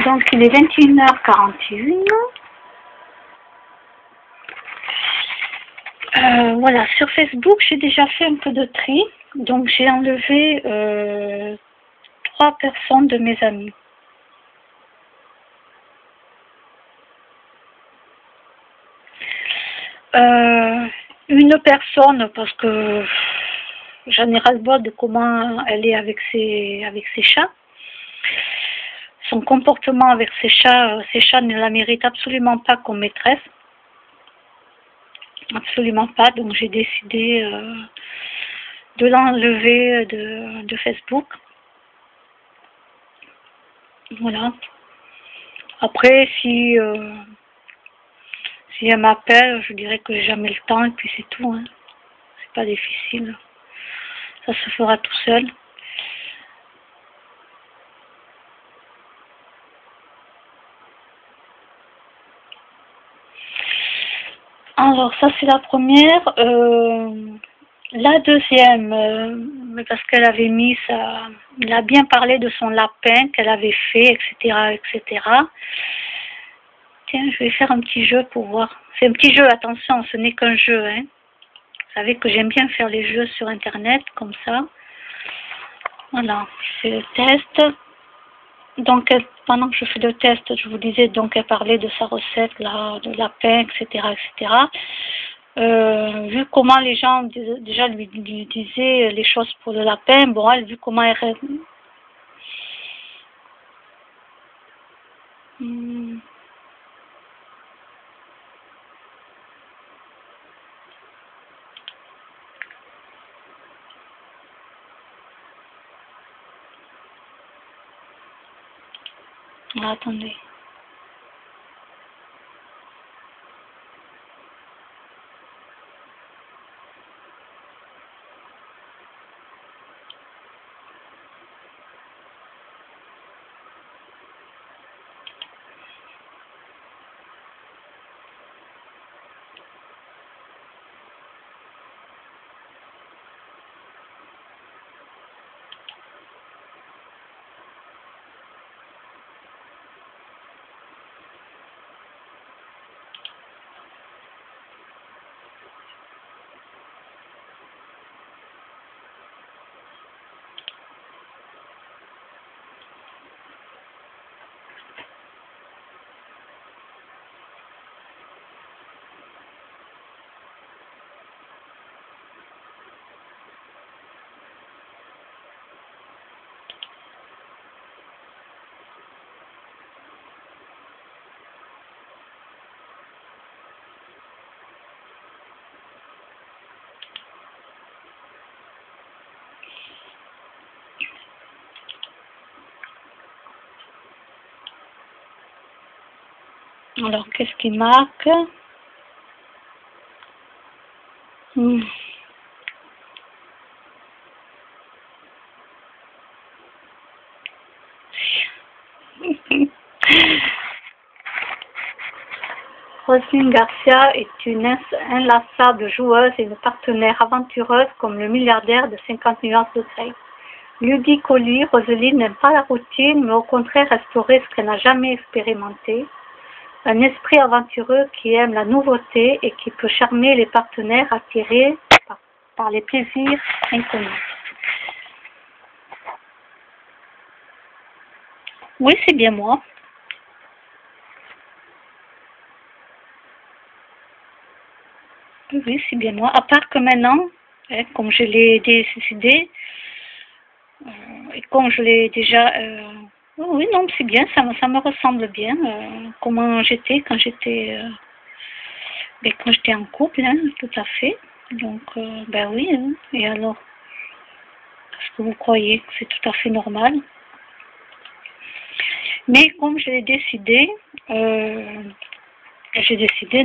Donc il est 21h41. Voilà, sur Facebook, j'ai déjà fait un peu de tri. Donc j'ai enlevé 3 personnes de mes amis. Une personne parce que j'en ai ras-le-bol de comment elle est avec ses chats. Son comportement avec ses chats ne la méritent absolument pas comme maîtresse. Absolument pas, donc j'ai décidé de l'enlever de Facebook. Voilà. Après, si elle m'appelle, je dirais que j'ai jamais le temps et puis c'est tout. Hein. C'est pas difficile. Ça se fera tout seul. Alors ça c'est la première. La deuxième, parce qu'elle avait mis ça, elle a bien parlé de son lapin qu'elle avait fait, etc., etc. Tiens, je vais faire un petit jeu pour voir. C'est un petit jeu, attention, ce n'est qu'un jeu. Hein. Vous savez que j'aime bien faire les jeux sur Internet, comme ça. Voilà, je fais le test. Donc, pendant que je fais le test, je vous disais, donc elle parlait de sa recette, là, de lapin, etc., etc. Vu comment les gens déjà lui disaient les choses pour le lapin, bon, elle, vu comment elle... Ah, attendez. Alors, qu'est-ce qui marque? Roselyne Garcia est une inlassable joueuse et une partenaire aventureuse comme le milliardaire de 50 nuances de Grey. Ludie Colly, Roselyne n'aime pas la routine, mais au contraire explorer ce qu'elle n'a jamais expérimenté. Un esprit aventureux qui aime la nouveauté et qui peut charmer les partenaires attirés par les plaisirs inconnus. Oui, c'est bien moi. Oui, c'est bien moi. À part que maintenant, hein, comme je l'ai décidé, et comme je l'ai déjà... oui, non, c'est bien, ça me ressemble bien. Comment j'étais quand j'étais en couple, hein, tout à fait. Donc, ben oui, hein. Et alors, est-ce que vous croyez que c'est tout à fait normal? Mais comme je l'ai décidé, j'ai décidé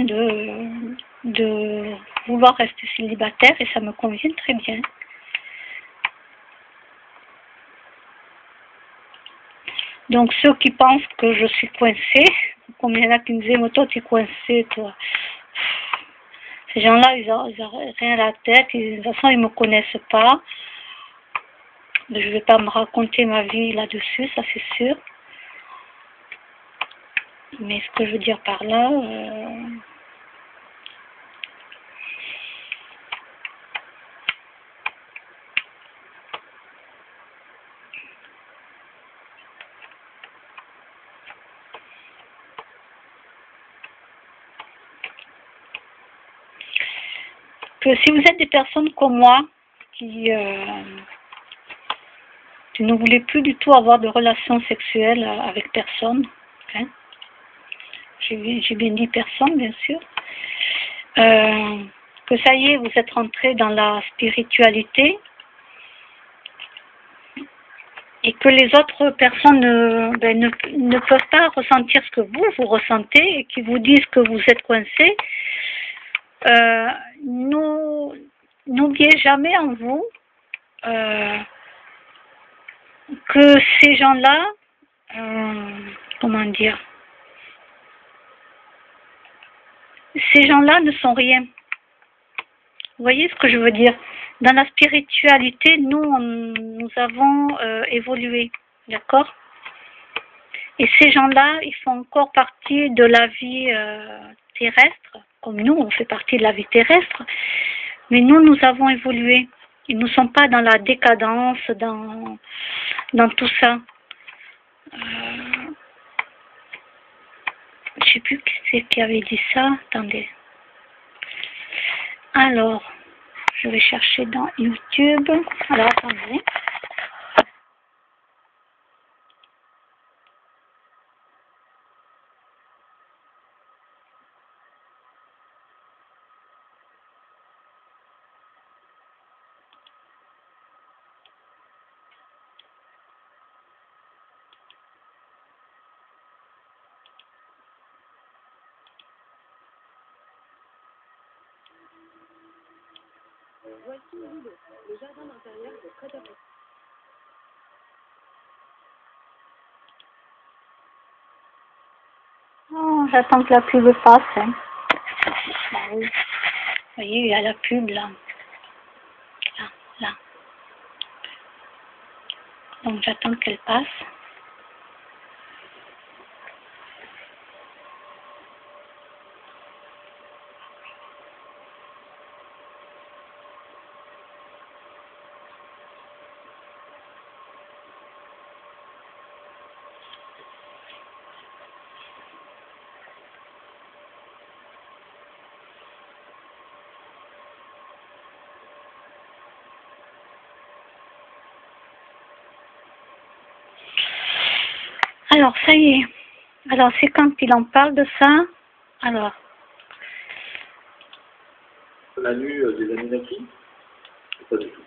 de vouloir rester célibataire et ça me convient très bien. Donc ceux qui pensent que je suis coincée, comme il y en a qui me disaient, mais toi tu es coincée, toi. Ces gens-là, ils ont rien à la tête, de toute façon ils ne me connaissent pas. Je ne vais pas me raconter ma vie là-dessus, ça c'est sûr. Mais ce que je veux dire par là, que si vous êtes des personnes comme moi qui ne voulez plus du tout avoir de relations sexuelles avec personne, hein, j'ai bien dit personne, bien sûr, que ça y est, vous êtes rentré dans la spiritualité et que les autres personnes ne peuvent pas ressentir ce que vous ressentez et qui vous disent que vous êtes coincé, n'oubliez jamais en vous que ces gens-là, comment dire, ces gens-là ne sont rien. Vous voyez ce que je veux dire? Dans la spiritualité, nous avons évolué, d'accord? Et ces gens-là, ils font encore partie de la vie terrestre, comme nous, on fait partie de la vie terrestre, mais nous avons évolué. Ils ne sont pas dans la décadence, dans tout ça. Je ne sais plus qui c'est qui avait dit ça. Attendez. Alors, je vais chercher dans YouTube. Alors, attendez. Voici Willow, le jardin d'intérieur de près de... Oh, j'attends que la pub passe. Hein. Bah oui. Vous voyez, il y a la pub là. Là. Donc j'attends qu'elle passe. Alors, ça y est. Alors, c'est quand il en parle de ça. Alors. La nue des Anunnaki? Pas du tout.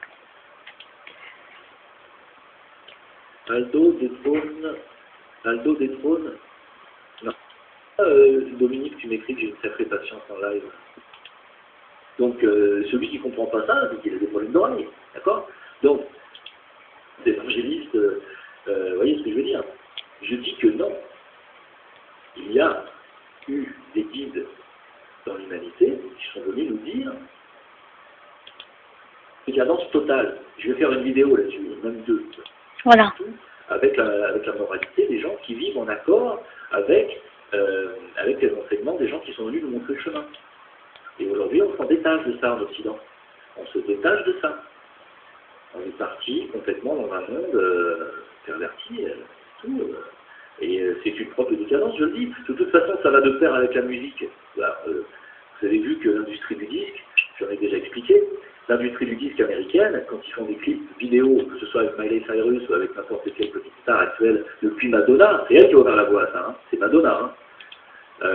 Aldo des trônes. Non. Dominique, tu m'écris que j'ai une sacrée patience en live. Donc, celui qui ne comprend pas ça, c'est qu'il a des problèmes d'oreille. D'accord? Donc, l'évangéliste, vous voyez ce que je veux dire? Je dis que non. Il y a eu des guides dans l'humanité qui sont venus nous dire décadence totale. Je vais faire une vidéo là-dessus, même deux. Voilà. Avec la moralité des gens qui vivent en accord avec les enseignements des gens qui sont venus nous montrer le chemin. Et aujourd'hui, on s'en détache de ça en Occident. On se détache de ça. On est parti complètement dans un monde perverti, tout. Et c'est une propre décadence, je le dis. De toute façon, ça va de pair avec la musique. Là, vous avez vu que l'industrie du disque, j'en ai déjà expliqué, l'industrie du disque américaine, quand ils font des clips vidéo, que ce soit avec Miley Cyrus ou avec n'importe quelle petite star actuelle, depuis Madonna, c'est elle qui a ouvert la voie, ça, hein, c'est Madonna. Hein.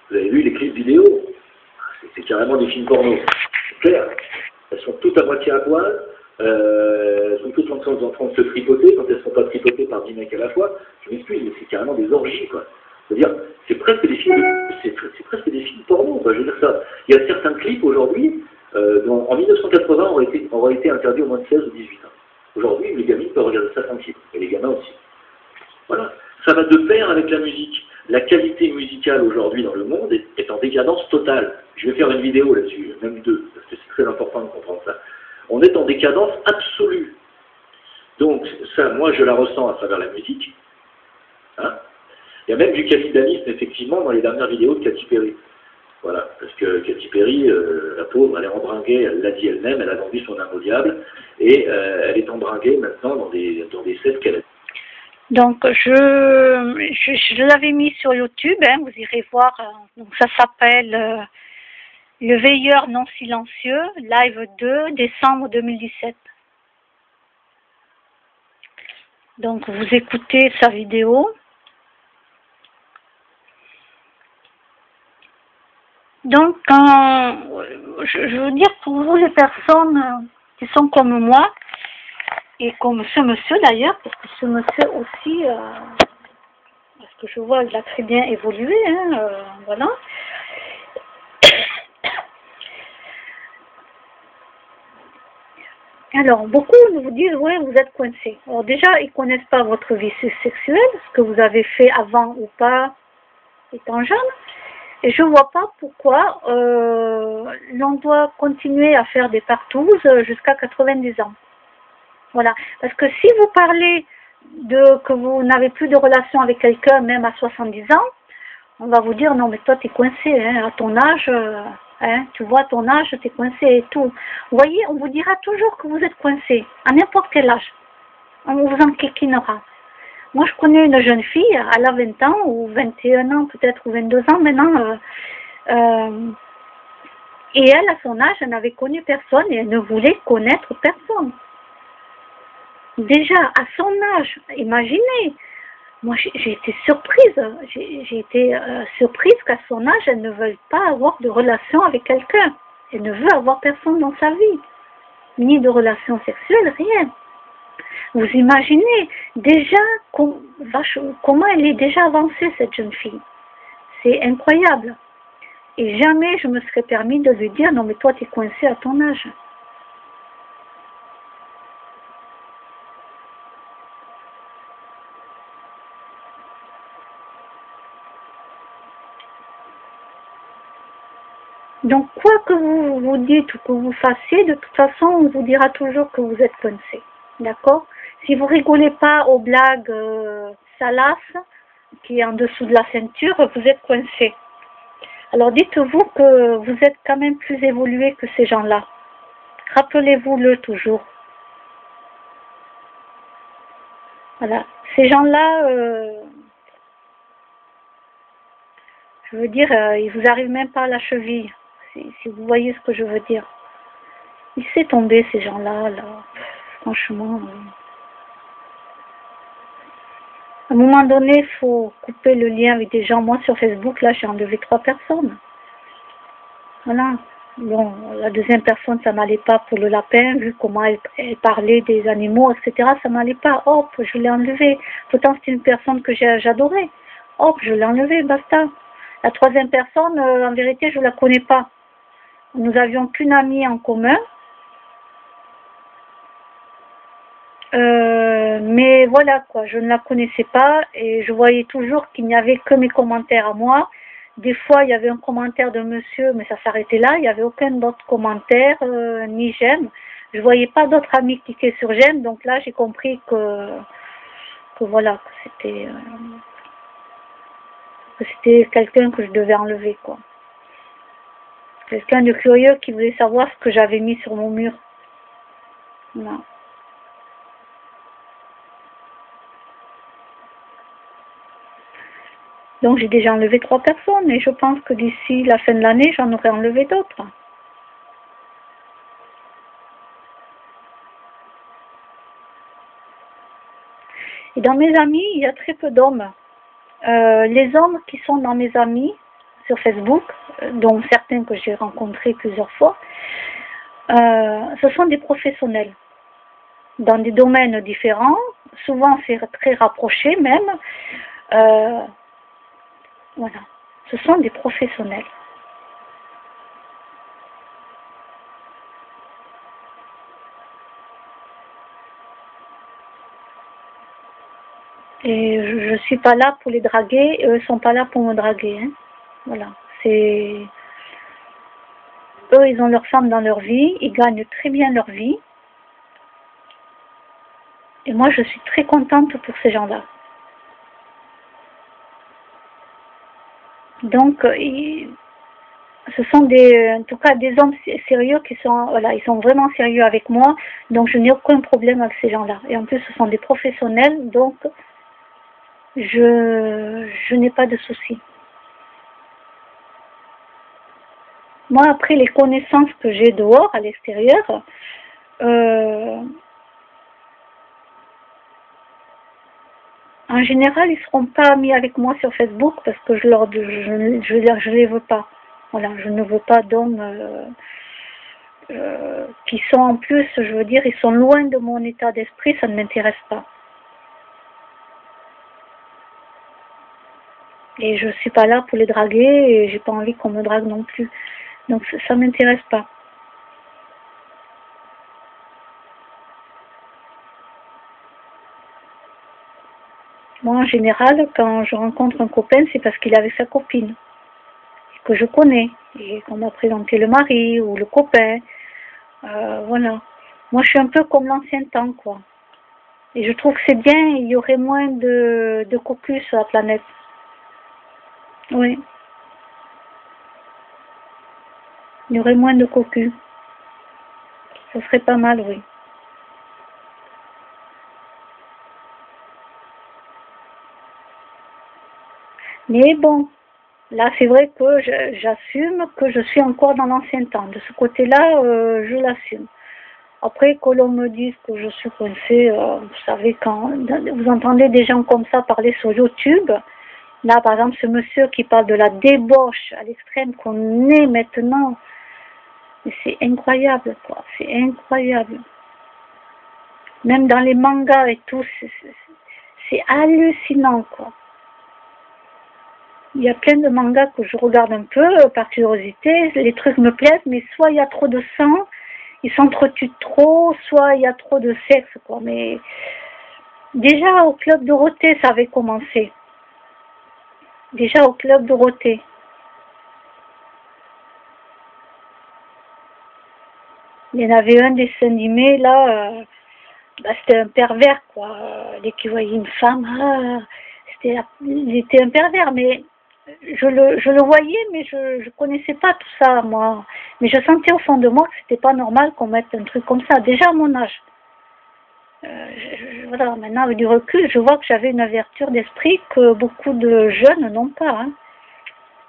Vous avez vu les clips vidéo, c'est carrément des films porno, c'est clair. Elles sont toutes à moitié à poil, elles sont toutes en train de se tripoter, quand elles ne sont pas tripotées par 10 mecs à la fois, je m'excuse, mais c'est carrément des orgies, quoi. C'est-à-dire, c'est presque des films, c'est presque des films porno, quoi. Je veux dire ça. Il y a certains clips aujourd'hui, en 1980, auraient été interdits au moins de 16 ou 18 ans. Aujourd'hui, les gamines peuvent regarder ça tranquille, et les gamins aussi. Voilà. Ça va de pair avec la musique. La qualité musicale aujourd'hui dans le monde est en décadence totale. Je vais faire une vidéo là-dessus, même deux, parce que c'est très important de comprendre ça. On est en décadence absolue. Donc, ça, moi, je la ressens à travers la musique. Hein. Il y a même du cannibalisme, effectivement, dans les dernières vidéos de Katy Perry. Voilà, parce que Katy Perry, la pauvre, elle est embringuée, elle l'a dit elle-même, elle a vendu son âme au diable, et elle est embringuée maintenant dans des sectes qu'elle a. Donc, je l'avais mis sur YouTube, hein, vous irez voir. Donc, ça s'appelle Le Veilleur non silencieux, live 2, décembre 2017. Donc, vous écoutez sa vidéo. Donc, je veux dire, pour vous, les personnes qui sont comme moi, et comme ce monsieur d'ailleurs, parce que ce monsieur aussi, parce que je vois, il a très bien évolué, hein, voilà. Alors, beaucoup vous disent, ouais, vous êtes coincé. Alors déjà, ils ne connaissent pas votre vie sexuelle, ce que vous avez fait avant ou pas, étant jeune. Et je ne vois pas pourquoi l'on doit continuer à faire des partouses jusqu'à 90 ans. Voilà. Parce que si vous parlez que vous n'avez plus de relation avec quelqu'un, même à 70 ans, on va vous dire, non, mais toi, tu es coincé, hein, à ton âge, hein, tu vois, à ton âge, tu es coincé et tout. Vous voyez, on vous dira toujours que vous êtes coincé, à n'importe quel âge. On vous enquiquinera. Moi, je connais une jeune fille, elle a 20 ans, ou 21 ans peut-être, ou 22 ans maintenant, et elle, à son âge, elle n'avait connu personne, et elle ne voulait connaître personne. Déjà, à son âge, imaginez, moi j'ai été surprise, j'ai été surprise qu'à son âge, elle ne veuille pas avoir de relation avec quelqu'un. Elle ne veut avoir personne dans sa vie, ni de relation sexuelle, rien. Vous imaginez déjà comment elle est déjà avancée, cette jeune fille. C'est incroyable. Et jamais je me serais permis de lui dire, non mais toi tu es coincé à ton âge. Donc, quoi que vous dites ou que vous fassiez, de toute façon, on vous dira toujours que vous êtes coincé. D'accord? Si vous rigolez pas aux blagues salaces, qui est en dessous de la ceinture, vous êtes coincé. Alors, dites-vous que vous êtes quand même plus évolué que ces gens-là. Rappelez-vous-le toujours. Voilà. Ces gens-là, je veux dire, ils vous arrivent même pas à la cheville. Si vous voyez ce que je veux dire. Laissez tomber ces gens-là, là. Franchement. À un moment donné, il faut couper le lien avec des gens. Moi, sur Facebook, là, j'ai enlevé 3 personnes. Voilà. Bon, la deuxième personne, ça m'allait pas pour le lapin, vu comment elle parlait des animaux, etc. Ça m'allait pas. Hop, je l'ai enlevé. Pourtant, c'est une personne que j'adorais. Hop, je l'ai enlevé, basta. La troisième personne, en vérité, je la connais pas. Nous avions qu'une amie en commun. Mais voilà quoi, je ne la connaissais pas et je voyais toujours qu'il n'y avait que mes commentaires à moi. Des fois, il y avait un commentaire de monsieur, mais ça s'arrêtait là. Il n'y avait aucun autre commentaire, ni j'aime. Je voyais pas d'autres amis cliquer sur j'aime. Donc là, j'ai compris que voilà, que c'était quelqu'un que je devais enlever, quoi. Quelqu'un de curieux qui voulait savoir ce que j'avais mis sur mon mur. Voilà. Donc j'ai déjà enlevé 3 personnes et je pense que d'ici la fin de l'année, j'en aurai enlevé d'autres. Et dans mes amis, il y a très peu d'hommes. Les hommes qui sont dans mes amis sur Facebook, dont certains que j'ai rencontrés plusieurs fois, ce sont des professionnels dans des domaines différents, souvent c'est très rapproché même. Voilà, ce sont des professionnels. Et je ne suis pas là pour les draguer, eux ne sont pas là pour me draguer. Hein. Voilà, c'est... Eux, ils ont leur femme dans leur vie, ils gagnent très bien leur vie. Et moi, je suis très contente pour ces gens-là. Donc, ce sont en tout cas des hommes sérieux qui sont, voilà, ils sont vraiment sérieux avec moi, donc je n'ai aucun problème avec ces gens-là. Et en plus, ce sont des professionnels, donc je n'ai pas de soucis. Moi, après les connaissances que j'ai dehors, à l'extérieur, en général, ils ne seront pas amis avec moi sur Facebook parce que je les veux pas. Voilà, je ne veux pas d'hommes qui sont en plus, je veux dire, ils sont loin de mon état d'esprit, ça ne m'intéresse pas. Et je suis pas là pour les draguer et j'ai pas envie qu'on me drague non plus. Donc ça m'intéresse pas. Moi, en général, quand je rencontre un copain, c'est parce qu'il est avec sa copine, que je connais, et qu'on m'a présenté le mari ou le copain. Voilà. Moi, je suis un peu comme l'ancien temps, quoi. Et je trouve que c'est bien, il y aurait moins de cocus sur la planète. Oui. Il y aurait moins de cocus. Ça serait pas mal, oui. Mais bon, là, c'est vrai que j'assume que je suis encore dans l'ancien temps. De ce côté-là, je l'assume. Après, que l'on me dise que je suis coincée, vous savez, quand vous entendez des gens comme ça parler sur YouTube, là, par exemple, ce monsieur qui parle de la débauche à l'extrême qu'on est maintenant, c'est incroyable, quoi. C'est incroyable. Même dans les mangas et tout, c'est hallucinant, quoi. Il y a plein de mangas que je regarde un peu par curiosité, les trucs me plaisent, mais soit il y a trop de sang, ils s'entretuent trop, soit il y a trop de sexe, quoi. Mais déjà au Club Dorothée, ça avait commencé. Déjà au Club Dorothée. Il y en avait un dessin animé, là, c'était un pervers, quoi. Dès qu'il voyait une femme, il était un pervers, mais je le voyais, mais je connaissais pas tout ça, moi. Mais je sentais au fond de moi que c'était pas normal qu'on mette un truc comme ça, déjà à mon âge. Voilà, maintenant avec du recul, je vois que j'avais une ouverture d'esprit que beaucoup de jeunes n'ont pas, hein,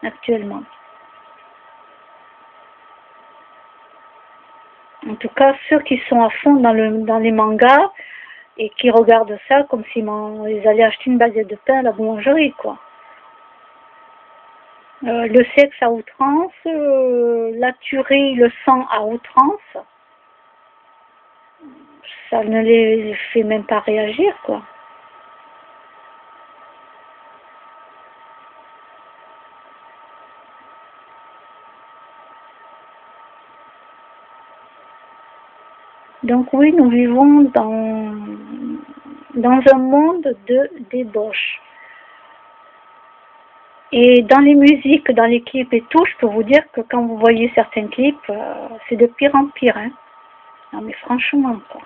actuellement. En tout cas, ceux qui sont à fond dans les mangas et qui regardent ça comme s'ils allaient acheter une baguette de pain à la boulangerie, quoi. Le sexe à outrance, la tuerie, le sang à outrance, ça ne les fait même pas réagir, quoi. Donc oui, nous vivons dans un monde de débauche. Et dans les musiques, dans les clips et tout, je peux vous dire que quand vous voyez certains clips, c'est de pire en pire, hein. Non mais franchement, quoi.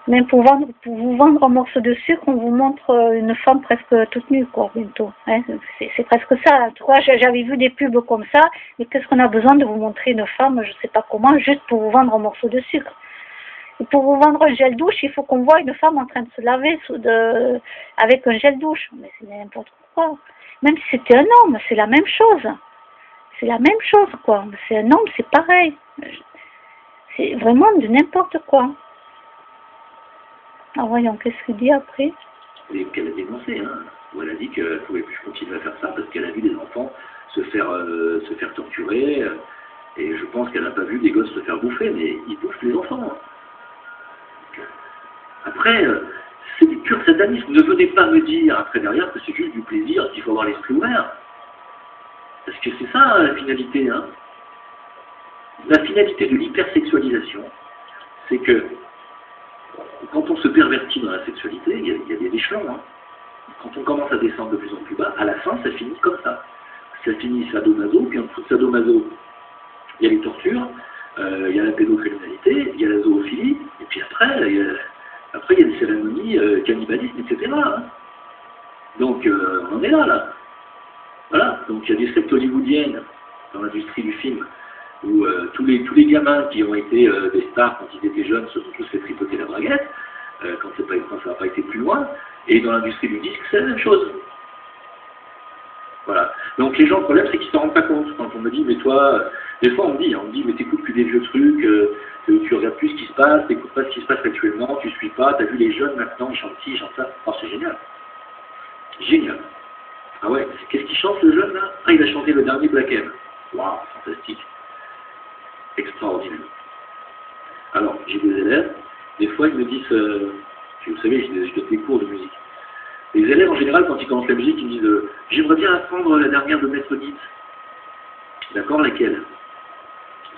Même pour vous vendre un morceau de sucre, on vous montre une femme presque toute nue, quoi, bientôt. Hein. C'est presque ça. En tout cas, j'avais vu des pubs comme ça, mais qu'est-ce qu'on a besoin de vous montrer une femme, je sais pas comment, juste pour vous vendre un morceau de sucre. Et pour vous vendre un gel douche, il faut qu'on voit une femme en train de se laver avec un gel douche. Mais c'est n'importe quoi. Même si c'était un homme, c'est la même chose. C'est la même chose, quoi. C'est un homme, c'est pareil. C'est vraiment de n'importe quoi. Ah voyons, qu'est-ce qu'il dit après? Et qu'elle a dénoncé, hein, où elle a dit qu'elle ne pouvait plus continuer à faire ça parce qu'elle a vu des enfants se faire torturer, et je pense qu'elle n'a pas vu des gosses se faire bouffer, mais ils bouffent les enfants. Après, c'est du pur satanisme. Ne venez pas me dire après derrière que c'est juste du plaisir, qu'il faut avoir l'esprit ouvert. Parce que c'est ça la finalité, hein. La finalité de l'hypersexualisation, c'est que quand on se pervertit dans la sexualité, il y a des échelons. Hein. Quand on commence à descendre de plus en plus bas, à la fin, ça finit comme ça. Ça finit sadomaso, puis en dessous de sadomaso, il y a les tortures, il y a la pédocriminalité, il y a la zoophilie, et puis après, il y a des cérémonies, cannibalisme, etc. Hein. Donc, on en est là. Voilà, donc il y a des sectes hollywoodiennes dans l'industrie du film, où tous les gamins qui ont été des stars quand ils étaient jeunes se sont tous fait tripoter la braguette, quand ça n'a pas été plus loin, et dans l'industrie du disque, c'est la même chose. Voilà. Donc les gens, le problème, c'est qu'ils ne s'en rendent pas compte. Quand on me dit, mais toi, des fois on me dit, mais t'écoutes plus des vieux trucs, tu regardes plus ce qui se passe, t'écoutes pas ce qui se passe actuellement, tu suis pas, t'as vu les jeunes maintenant, ils chantent ci, ils chantent ça. Oh, c'est génial. Génial. Ah ouais, qu'est-ce qu'il chante le jeune là? Ah, il a chanté le dernier Black M. Waouh, fantastique. Extraordinaire. Alors, j'ai des élèves, des fois ils me disent, vous savez, je donne des cours de musique. Les élèves, en général, quand ils commencent la musique, ils me disent j'aimerais bien apprendre la dernière de Maître Gims. D'accord, laquelle?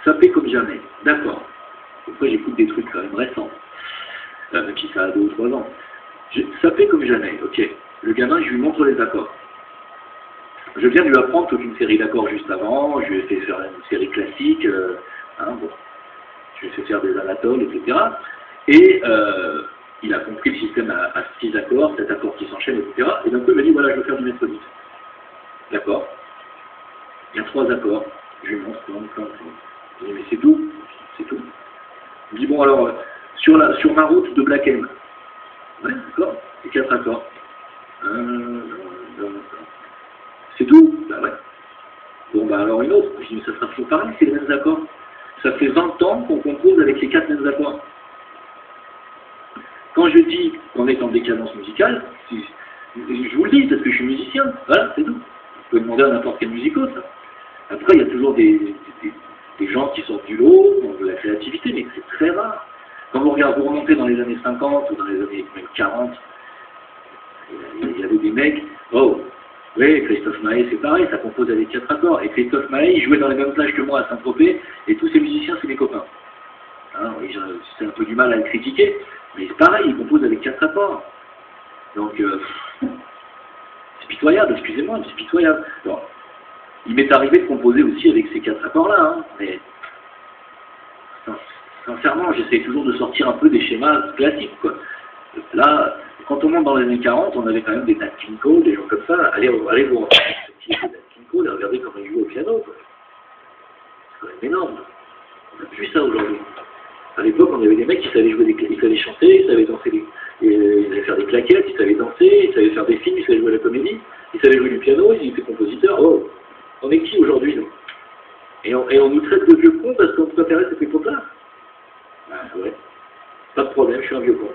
Sapé comme jamais. D'accord. Après, j'écoute des trucs quand même récents, même si ça a 2 ou 3 ans. Sapé comme jamais, ok. Le gamin, je lui montre les accords. Je viens de lui apprendre toute une série d'accords juste avant, je lui ai fait faire une série classique, bon. Je lui ai fait faire des anatoles, etc. Et il a compris le système à 6 accords, 7 accords qui s'enchaînent, etc. Et d'un coup, il m'a dit, voilà, je veux faire du Maître Gims. D'accord. Il y a 3 accords. Je lui montre plein. Je lui dis, mais c'est tout. C'est tout. Il me dit, bon, alors, sur ma route de Black M. Ouais, d'accord. C'est 4 accords. C'est tout. Bah ouais. Bon, bah alors une autre. Je dis, mais ça sera toujours pareil, c'est les mêmes accords. Ça fait 20 ans qu'on compose avec les 4 mêmes accords. Quand je dis qu'on est en décadence musicale, je vous le dis parce que je suis musicien, voilà, c'est tout. Vous pouvez demander à n'importe quel musico, ça. Après, il y a toujours des gens qui sortent du lot, de la créativité, mais c'est très rare. Quand vous remontez dans les années 50 ou dans les années même 40, il y avait des mecs, oh, oui, Christophe Maé, c'est pareil, ça compose avec 4 accords. Et Christophe Maé, il jouait dans les mêmes plages que moi à Saint-Tropez, et tous ces musiciens, c'est mes copains. Hein, oui, c'est un peu du mal à le critiquer, mais c'est pareil, il compose avec 4 accords. Donc, c'est pitoyable, excusez-moi, c'est pitoyable. Alors, il m'est arrivé de composer aussi avec ces 4 accords-là, hein, mais sincèrement, j'essaie toujours de sortir un peu des schémas classiques, quoi. Là, quand on monte dans les années 40, on avait quand même des Nat King Cole, des gens comme ça. Allez voir Nat King Cole et regardez comment ils jouent au piano, quoi. C'est quand même énorme. On n'a plus ça aujourd'hui. À l'époque, on avait des mecs qui savaient jouer ils savaient chanter, ils savaient danser, ils savaient faire des claquettes, ils savaient danser, ils savaient faire des films, ils savaient jouer à la comédie, ils savaient jouer du piano, ils étaient compositeurs. Oh, on est qui aujourd'hui, nous? Et on nous traite de vieux cons parce qu'on préférait cette époque-là. Ah ouais, pas de problème, je suis un vieux con.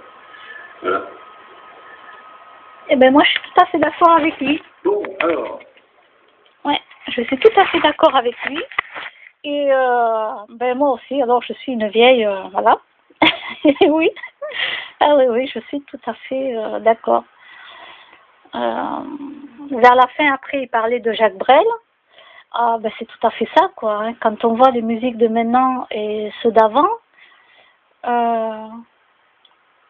Voilà. Eh ben moi, je suis tout à fait d'accord avec lui. Bon, alors. Ouais, je suis tout à fait d'accord avec lui. Et ben moi aussi, alors je suis une vieille, voilà. Oui. Ah oui, je suis tout à fait d'accord. Vers la fin, après, il parlait de Jacques Brel. Ah ben c'est tout à fait ça, quoi. Hein. Quand on voit les musiques de maintenant et ceux d'avant,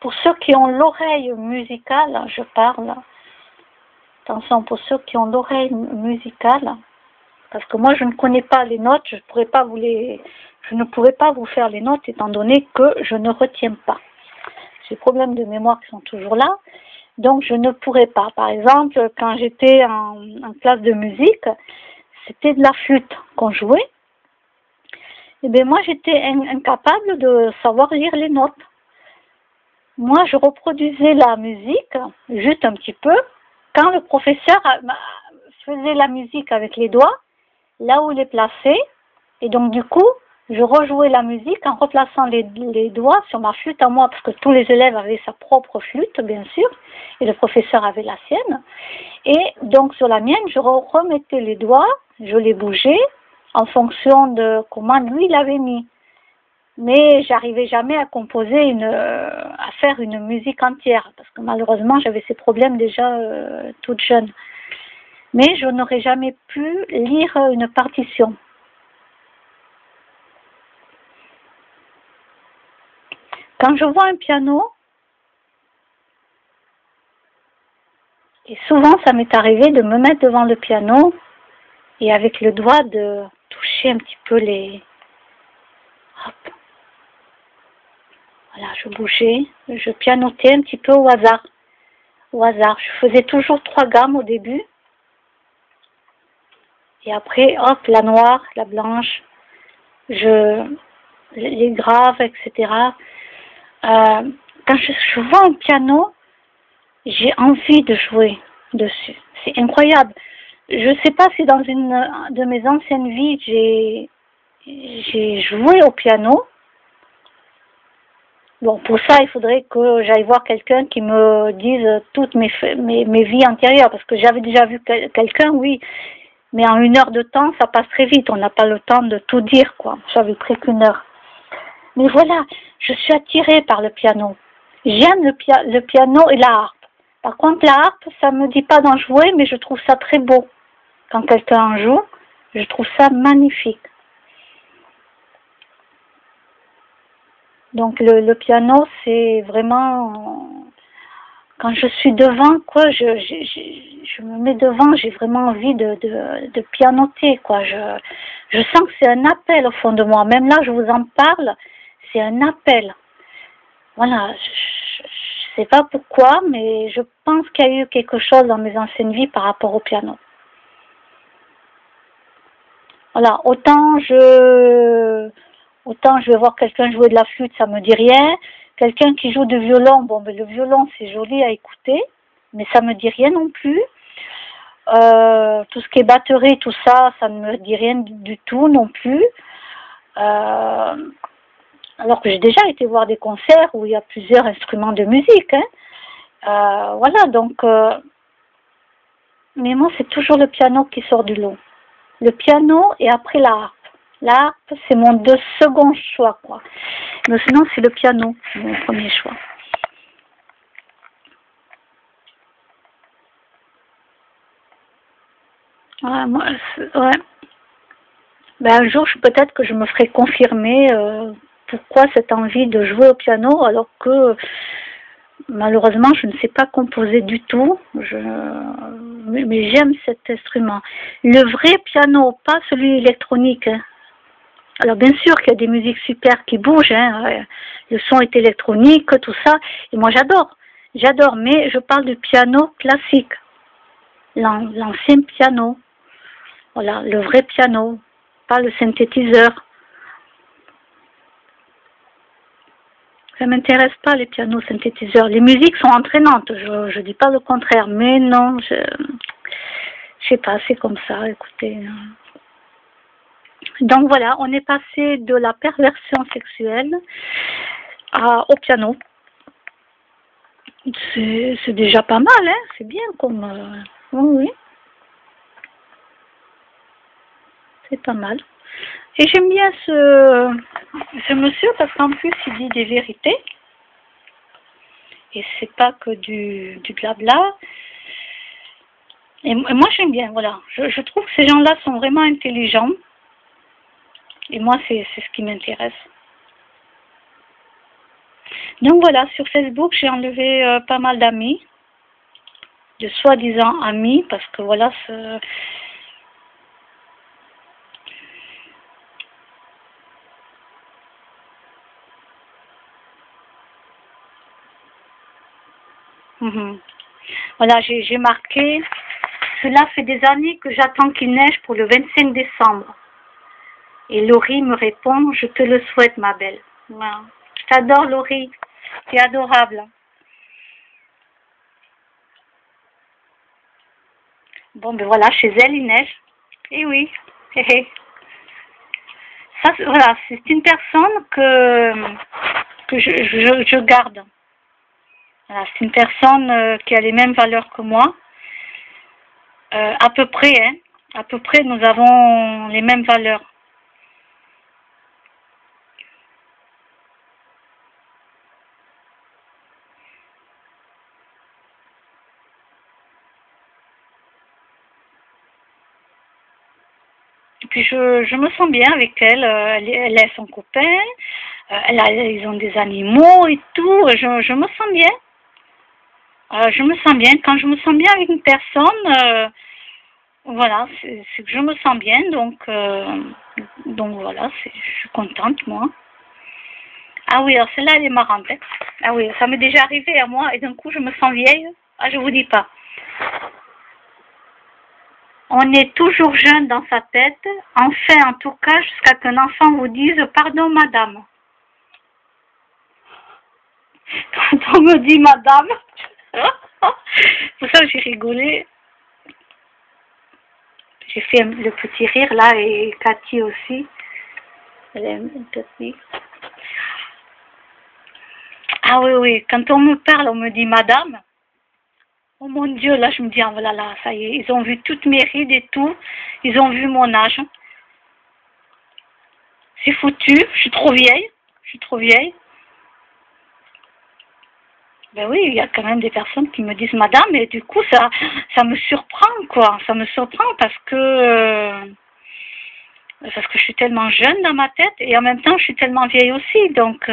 pour ceux qui ont l'oreille musicale, je parle. Attention, pour ceux qui ont l'oreille musicale, parce que moi je ne connais pas les notes, je ne pourrais pas vous faire les notes étant donné que je ne retiens pas. J'ai des problèmes de mémoire qui sont toujours là, donc je ne pourrais pas. Par exemple, quand j'étais en classe de musique, c'était de la flûte qu'on jouait. Et bien moi j'étais incapable de savoir lire les notes. Moi je reproduisais la musique, juste un petit peu, quand le professeur faisait la musique avec les doigts, là où il est placé, et donc du coup, je rejouais la musique en replaçant les doigts sur ma flûte à moi, parce que tous les élèves avaient sa propre flûte, bien sûr, et le professeur avait la sienne. Et donc sur la mienne, je remettais les doigts, je les bougeais en fonction de comment lui l'avait mis. Mais j'arrivais jamais à composer à faire une musique entière, parce que malheureusement j'avais ces problèmes déjà toute jeune. Mais je n'aurais jamais pu lire une partition. Quand je vois un piano, et souvent ça m'est arrivé de me mettre devant le piano et avec le doigt de toucher un petit peu les... Hop. Voilà, je bougeais, je pianotais un petit peu au hasard. Je faisais toujours 3 gammes au début. Et après, hop, la noire, la blanche, les graves, etc. Quand je vois un piano, j'ai envie de jouer dessus. C'est incroyable. Je ne sais pas si dans une de mes anciennes vies, j'ai joué au piano. Bon, pour ça, il faudrait que j'aille voir quelqu'un qui me dise toutes mes vies antérieures, parce que j'avais déjà vu quelqu'un, oui, mais en 1 heure de temps, ça passe très vite, on n'a pas le temps de tout dire, quoi. J'avais pris qu'1 heure. Mais voilà, je suis attirée par le piano. J'aime le piano et la harpe. Par contre, la harpe, ça ne me dit pas d'en jouer, mais je trouve ça très beau. Quand quelqu'un en joue, je trouve ça magnifique. Donc le piano, c'est vraiment, quand je suis devant, quoi, je me mets devant, j'ai vraiment envie de pianoter, quoi. Je sens que c'est un appel au fond de moi. Même là, je vous en parle, c'est un appel. Voilà, je sais pas pourquoi, mais je pense qu'il y a eu quelque chose dans mes anciennes vies par rapport au piano. Voilà, autant je vais voir quelqu'un jouer de la flûte, ça me dit rien. Quelqu'un qui joue du violon, bon, ben le violon c'est joli à écouter, mais ça me dit rien non plus. Tout ce qui est batterie, tout ça, ça ne me dit rien du tout non plus. Alors que j'ai déjà été voir des concerts où il y a plusieurs instruments de musique. Hein. Voilà, donc, mais moi c'est toujours le piano qui sort du lot. Le piano et après la harpe. La harpe, c'est mon second choix, quoi. Mais sinon, c'est le piano, mon premier choix. Ouais, moi, ouais. Ben, un jour, peut-être que je me ferai confirmer pourquoi cette envie de jouer au piano, alors que malheureusement, je ne sais pas composer du tout. Mais j'aime cet instrument. Le vrai piano, pas celui électronique. Hein. Alors bien sûr qu'il y a des musiques super qui bougent, hein. Le son est électronique, tout ça, et moi j'adore, mais je parle du piano classique, l'ancien piano, voilà, le vrai piano, pas le synthétiseur. Ça m'intéresse pas les pianos synthétiseurs. Les musiques sont entraînantes, je dis pas le contraire, mais non, je sais pas, c'est comme ça, écoutez. Donc voilà, on est passé de la perversion sexuelle au piano. C'est déjà pas mal, hein, c'est bien comme... oui, c'est pas mal. Et j'aime bien ce monsieur parce qu'en plus il dit des vérités. Et c'est pas que du blabla. Et moi j'aime bien, voilà. Je trouve que ces gens-là sont vraiment intelligents. Et moi c'est ce qui m'intéresse. Donc voilà, sur Facebook j'ai enlevé pas mal d'amis. De soi-disant amis, parce que voilà, Voilà, j'ai marqué, cela fait des années que j'attends qu'il neige pour le 25 décembre. Et Laurie me répond, je te le souhaite ma belle. Voilà. Je t'adore Laurie, tu es adorable. Bon ben voilà, chez elle il neige. Eh oui, ça voilà, c'est une personne que je garde. Voilà, c'est une personne qui a les mêmes valeurs que moi. À peu près, hein. À peu près, nous avons les mêmes valeurs. Et puis je me sens bien avec elle. Elle a son copain. Ils ont des animaux et tout. Je me sens bien. Je me sens bien. Quand je me sens bien avec une personne, voilà, c'est que je me sens bien. Donc voilà, je suis contente, moi. Ah oui, alors celle-là, elle est marrante. Hein. Ah oui, ça m'est déjà arrivé à moi et d'un coup, je me sens vieille. Ah, je vous dis pas. On est toujours jeune dans sa tête, enfin en tout cas jusqu'à qu'un enfant vous dise « Pardon madame ». Quand on me dit « Madame », pour ça j'ai rigolé. J'ai fait le petit rire là et Cathy aussi. Elle aime Cathy. Ah oui, oui, quand on me parle, on me dit « Madame ». Oh mon Dieu, là je me dis, ah voilà, là, ça y est, ils ont vu toutes mes rides et tout, ils ont vu mon âge. C'est foutu, je suis trop vieille. Ben oui, il y a quand même des personnes qui me disent madame, et du coup ça me surprend, quoi, ça me surprend parce que je suis tellement jeune dans ma tête, et en même temps je suis tellement vieille aussi, donc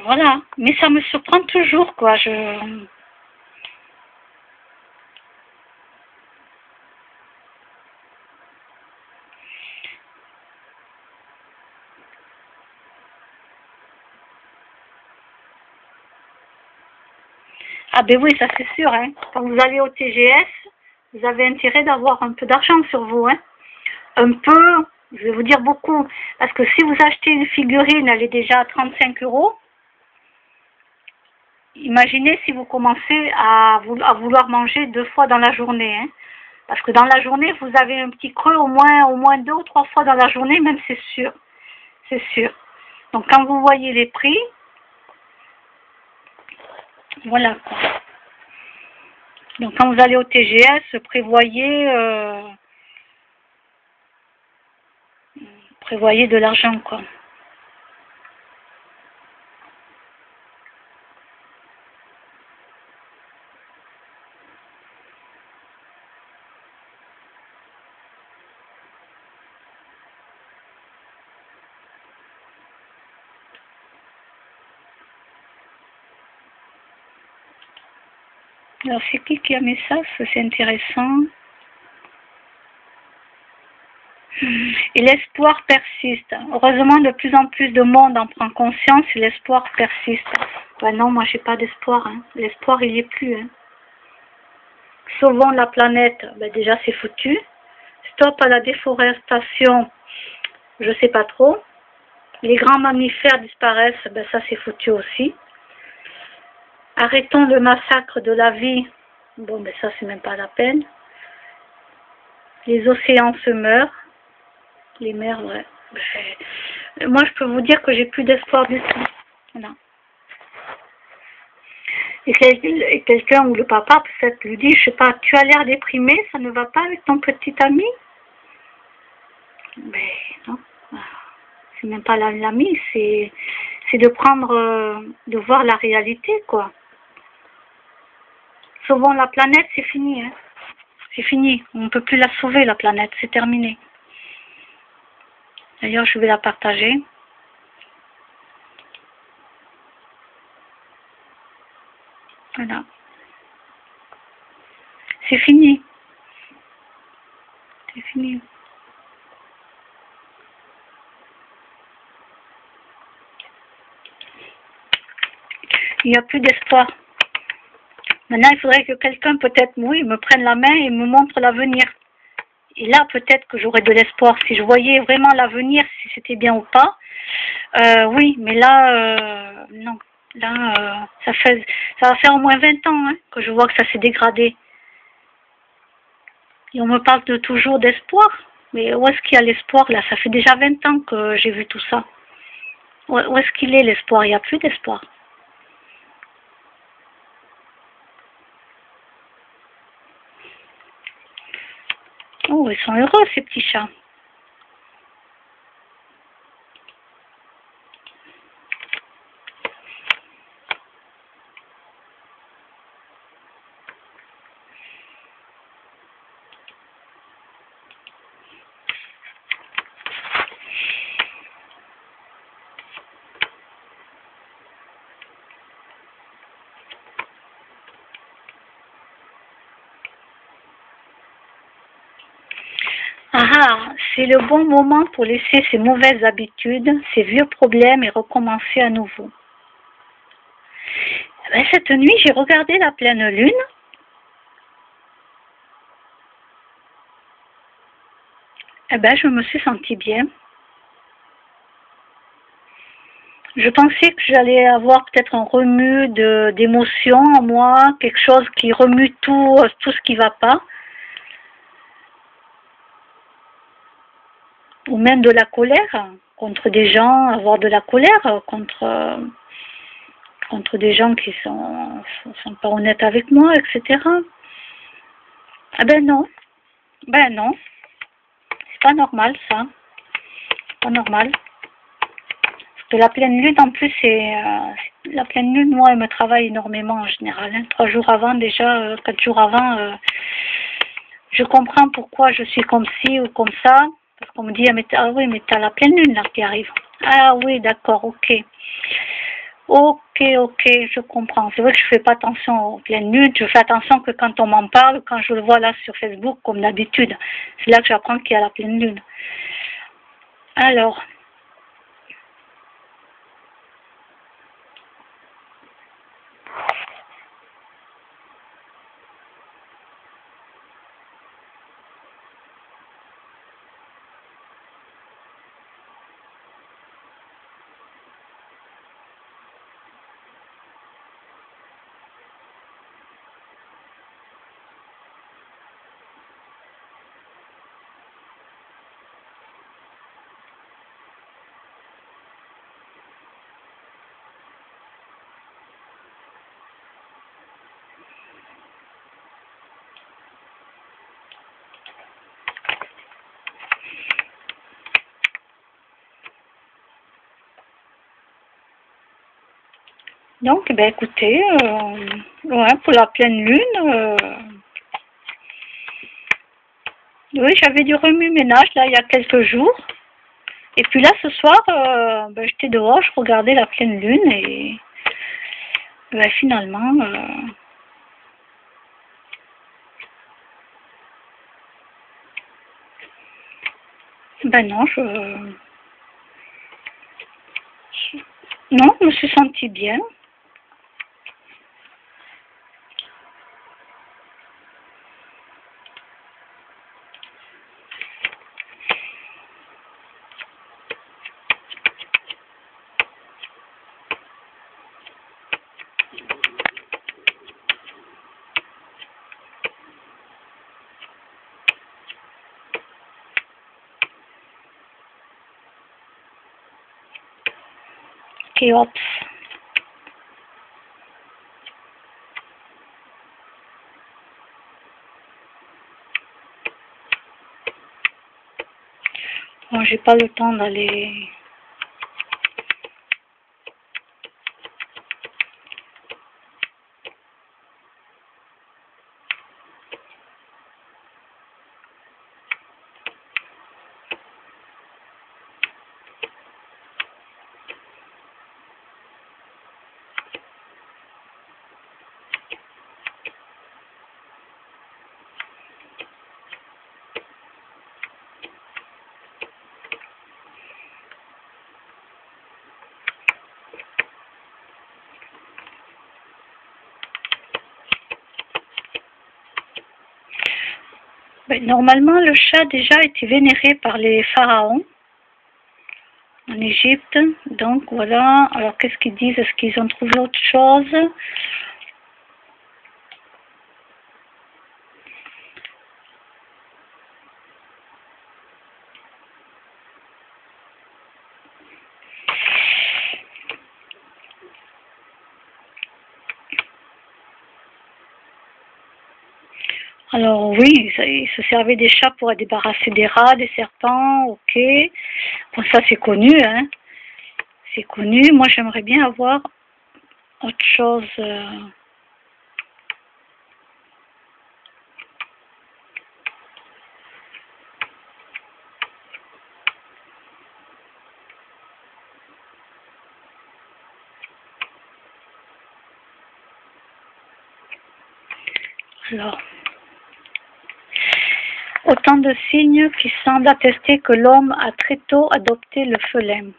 voilà, mais ça me surprend toujours, quoi, Ah ben oui, ça c'est sûr, hein. Quand vous allez au TGS, vous avez intérêt d'avoir un peu d'argent sur vous, hein. Un peu, je vais vous dire beaucoup, parce que si vous achetez une figurine, elle est déjà à 35 €. Imaginez si vous commencez à vouloir manger 2 fois dans la journée, hein. Parce que dans la journée, vous avez un petit creux au moins 2 ou 3 fois dans la journée, même c'est sûr. C'est sûr. Donc quand vous voyez les prix, voilà quoi. Donc quand vous allez au TGS, prévoyez de l'argent, quoi. Alors c'est qui a mis ça? C'est intéressant. Et l'espoir persiste. Heureusement, de plus en plus de monde en prend conscience et l'espoir persiste. Ben non, moi j'ai pas d'espoir, hein. L'espoir il y est plus, hein. Sauvons la planète, ben déjà c'est foutu. Stop à la déforestation, je sais pas trop. Les grands mammifères disparaissent, ben ça c'est foutu aussi. Arrêtons le massacre de la vie, bon ben ça c'est même pas la peine. Les océans se meurent, les mers, ouais. Moi je peux vous dire que j'ai plus d'espoir du tout. Voilà. Et quelqu'un ou le papa peut-être lui dit, je sais pas, tu as l'air déprimé, ça ne va pas avec ton petit ami? Mais non, c'est même pas l'ami, c'est de voir la réalité, quoi. Sauvons la planète, c'est fini, hein. C'est fini, on ne peut plus la sauver, la planète, c'est terminé. D'ailleurs, je vais la partager. Voilà. C'est fini. C'est fini. Il n'y a plus d'espoir. Maintenant, il faudrait que quelqu'un, peut-être, oui, me prenne la main et me montre l'avenir. Et là, peut-être que j'aurais de l'espoir. Si je voyais vraiment l'avenir, si c'était bien ou pas. Oui, mais là, non. Là, ça va faire au moins 20 ans, hein, que je vois que ça s'est dégradé. Et on me parle toujours d'espoir. Mais où est-ce qu'il y a l'espoir, là? Ça fait déjà 20 ans que j'ai vu tout ça. Où est-ce qu'il est, l'espoir? Il n'y a plus d'espoir. Oh, ils sont heureux, ces petits chats. Ah, c'est le bon moment pour laisser ces mauvaises habitudes, ces vieux problèmes et recommencer à nouveau. Ben, cette nuit, j'ai regardé la pleine lune Eh ben, je me suis sentie bien. Je pensais que j'allais avoir peut-être un remue d'émotions en moi, quelque chose qui remue tout ce qui va pas, ou même de la colère contre des gens, avoir de la colère contre des gens qui sont pas honnêtes avec moi, etc. Ah ben non, c'est pas normal ça, pas normal. De la pleine lune, en plus, la pleine lune, moi, elle me travaille énormément en général. 3 jours avant, déjà, 4 jours avant, je comprends pourquoi je suis comme ci ou comme ça. Parce qu'on me dit, ah oui, mais t'as la pleine lune là qui arrive. Ah oui, d'accord, ok. Ok, je comprends. C'est vrai que je fais pas attention aux pleines lunes. Je fais attention que quand on m'en parle, quand je le vois là sur Facebook, comme d'habitude. C'est là que j'apprends qu'il y a la pleine lune. Alors, donc, ben écoutez, ouais, pour la pleine lune, oui, j'avais du remue-ménage là il y a quelques jours. Et puis là, ce soir, ben, j'étais dehors, je regardais la pleine lune et ben, finalement, ben non, non, je me suis sentie bien. Ok, hop. Bon, j'ai pas le temps d'aller. Ben, normalement, le chat déjà été vénéré par les pharaons en Égypte. Donc voilà. Alors qu'est-ce qu'ils disent? Est-ce qu'ils ont trouvé autre chose? Alors oui, ils se servaient des chats pour débarrasser des rats, des serpents, ok. Bon, ça c'est connu, hein. C'est connu. Moi j'aimerais bien avoir autre chose. Alors, autant de signes qui semblent attester que l'homme a très tôt adopté le felin.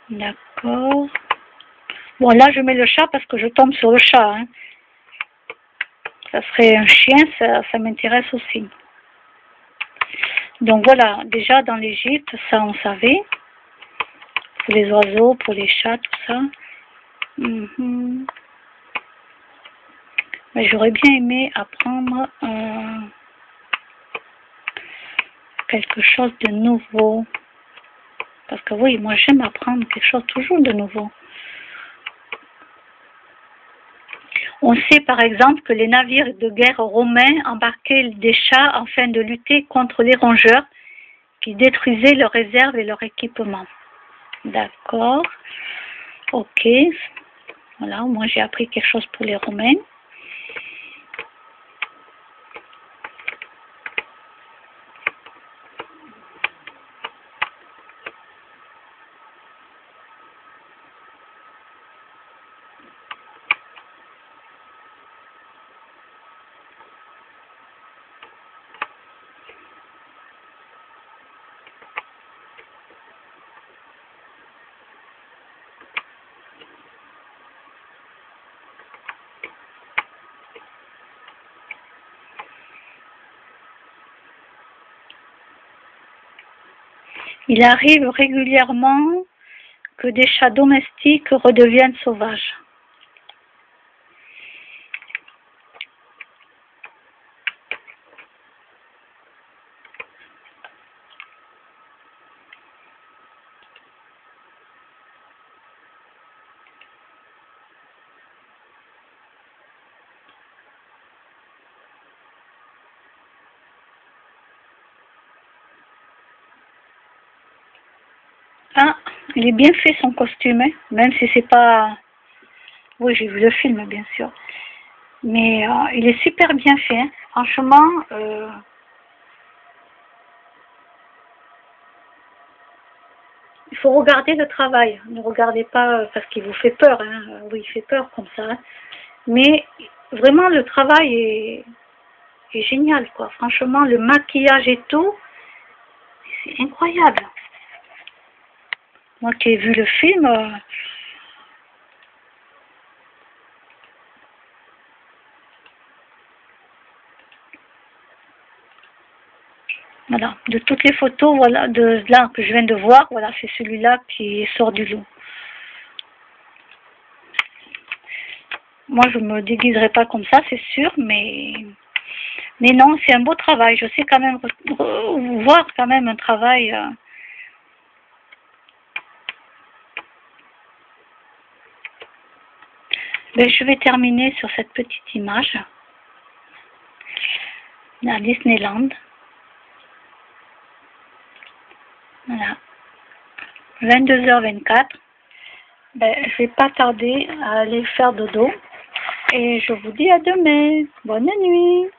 D'accord. Bon, là, je mets le chat parce que je tombe sur le chat. Hein. Ça serait un chien, ça m'intéresse aussi. Donc voilà, déjà dans l'Égypte, ça on savait. Pour les oiseaux, pour les chats, tout ça. Mais j'aurais bien aimé apprendre quelque chose de nouveau. Parce que oui, moi j'aime apprendre quelque chose toujours de nouveau. On sait par exemple que les navires de guerre romains embarquaient des chats afin de lutter contre les rongeurs qui détruisaient leurs réserves et leur équipement. D'accord. Ok. Voilà, moi j'ai appris quelque chose pour les Romains. Il arrive régulièrement que des chats domestiques redeviennent sauvages. Ah, il est bien fait son costume, hein, même si c'est pas... Oui, j'ai vu le film, bien sûr. Mais il est super bien fait. Hein. Franchement, il faut regarder le travail. Ne regardez pas parce qu'il vous fait peur. Hein. Oui, il fait peur comme ça. Hein. Mais vraiment, le travail est génial, quoi. Franchement, le maquillage et tout, c'est incroyable. Moi qui ai vu le film, voilà, de toutes les photos, voilà, de là que je viens de voir, voilà, c'est celui-là qui sort du lot. Moi, je me déguiserai pas comme ça, c'est sûr, mais non, c'est un beau travail. Je sais quand même voir quand même un travail. Ben, je vais terminer sur cette petite image à Disneyland. Voilà. 22h24. Ben, je vais pas tarder à aller faire dodo. Et je vous dis à demain. Bonne nuit.